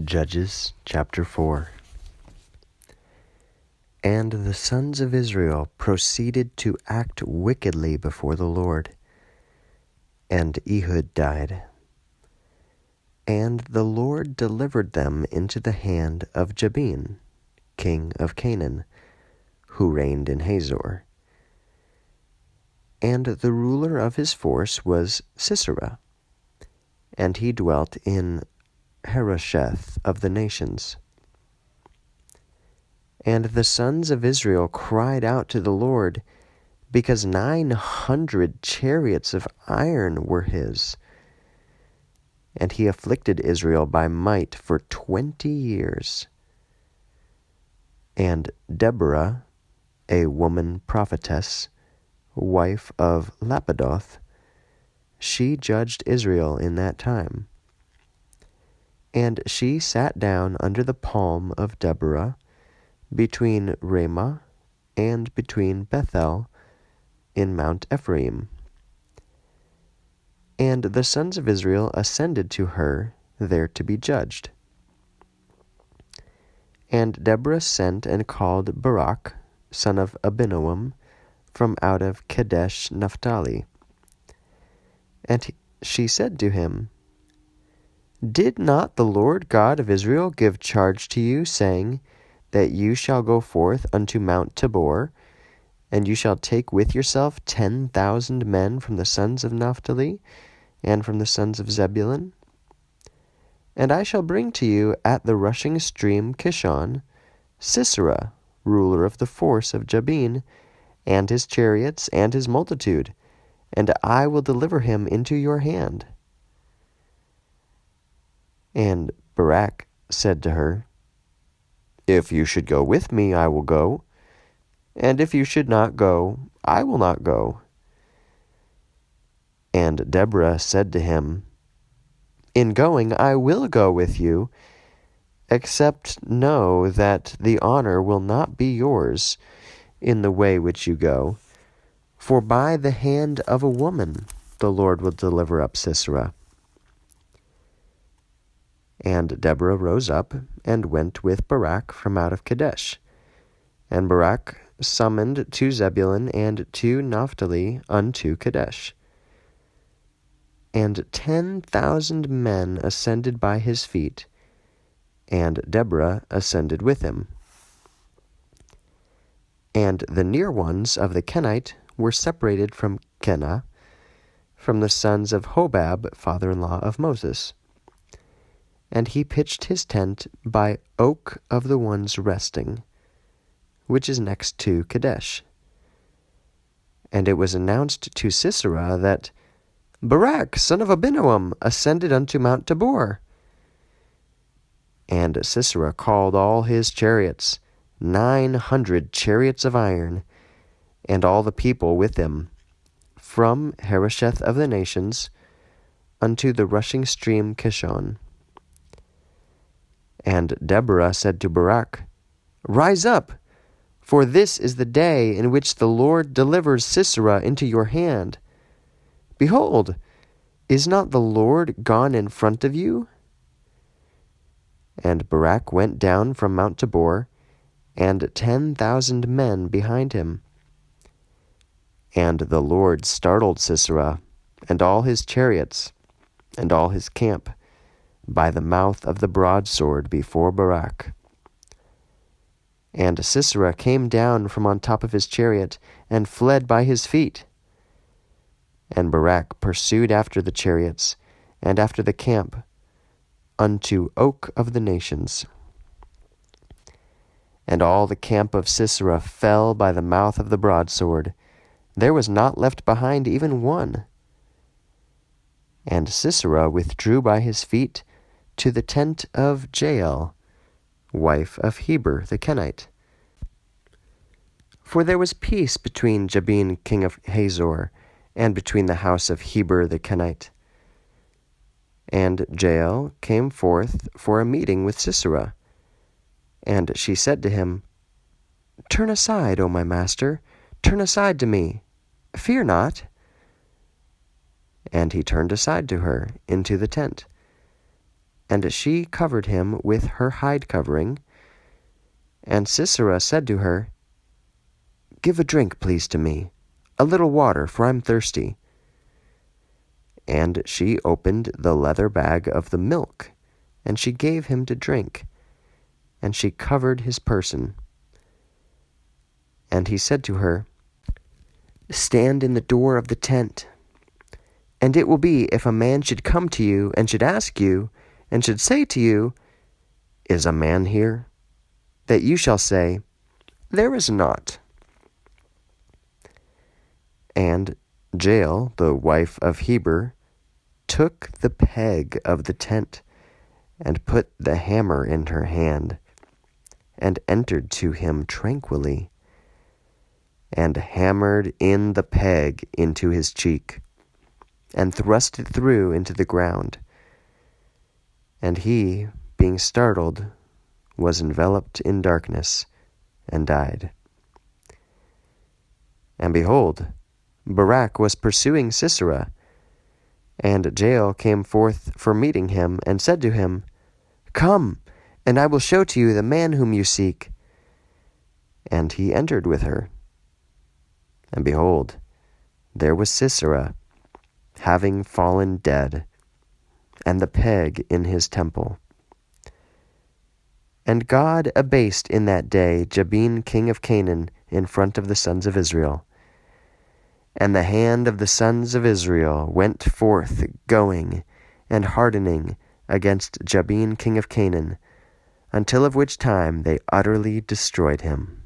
Judges chapter 4. And the sons of Israel proceeded to act wickedly before the Lord, and Ehud died. And the Lord delivered them into the hand of Jabin, king of Canaan, who reigned in Hazor. And the ruler of his force was Sisera, and he dwelt in Harosheth of the nations. And the sons of Israel cried out to the Lord, because 900 chariots of iron were his. And he afflicted Israel by might for 20 years. And Deborah, a woman prophetess, wife of Lapidoth, she judged Israel in that time. And she sat down under the palm of Deborah, between Ramah and between Bethel in Mount Ephraim. And the sons of Israel ascended to her there to be judged. And Deborah sent and called Barak, son of Abinoam, from out of Kadesh Naphtali. And she said to him, Did not the Lord God of Israel give charge to you, saying, that you shall go forth unto Mount Tabor, and you shall take with yourself 10,000 men from the sons of Naphtali, and from the sons of Zebulun? And I shall bring to you at the rushing stream Kishon Sisera, ruler of the force of Jabin, and his chariots, and his multitude, and I will deliver him into your hand. And Barak said to her, If you should go with me, I will go, and if you should not go, I will not go. And Deborah said to him, In going I will go with you, except know that the honor will not be yours in the way which you go, for by the hand of a woman the Lord will deliver up Sisera. And Deborah rose up and went with Barak from out of Kadesh. And Barak summoned to Zebulun and to Naphtali unto Kadesh. And 10,000 men ascended by his feet, and Deborah ascended with him. And the near ones of the Kenite were separated from Kenah, from the sons of Hobab, father-in-law of Moses. And he pitched his tent by Oak of the Ones Resting, which is next to Kadesh. And it was announced to Sisera that Barak, son of Abinoam, ascended unto Mount Tabor. And Sisera called all his chariots, 900 chariots of iron, and all the people with him, from Harosheth of the nations unto the rushing stream Kishon. And Deborah said to Barak, Rise up, for this is the day in which the Lord delivers Sisera into your hand. Behold, is not the Lord gone in front of you? And Barak went down from Mount Tabor, and 10,000 men behind him. And the Lord startled Sisera, and all his chariots, and all his camp, by the mouth of the broadsword before Barak. And Sisera came down from on top of his chariot, and fled by his feet. And Barak pursued after the chariots, and after the camp, unto Oak of the nations. And all the camp of Sisera fell by the mouth of the broadsword. There was not left behind even one. And Sisera withdrew by his feet to the tent of Jael, wife of Heber the Kenite. For there was peace between Jabin king of Hazor, and between the house of Heber the Kenite. And Jael came forth for a meeting with Sisera. And she said to him, Turn aside, O my master, turn aside to me, fear not. And he turned aside to her into the tent. And she covered him with her hide covering. And Sisera said to her, Give a drink, please, to me, a little water, for I'm thirsty. And she opened the leather bag of the milk, and she gave him to drink, and she covered his person. And he said to her, Stand in the door of the tent. And it will be, if a man should come to you, and should ask you, and should say to you, Is a man here? That you shall say, There is not. And Jael, the wife of Heber, took the peg of the tent, and put the hammer in her hand, and entered to him tranquilly, and hammered in the peg into his cheek, and thrust it through into the ground. And he, being startled, was enveloped in darkness, and died. And behold, Barak was pursuing Sisera, and Jael came forth for meeting him, and said to him, Come, and I will show to you the man whom you seek. And he entered with her. And behold, there was Sisera, having fallen dead, and the peg in his temple. And God abased in that day Jabin king of Canaan in front of the sons of Israel. And the hand of the sons of Israel went forth, going and hardening against Jabin king of Canaan, until of which time they utterly destroyed him.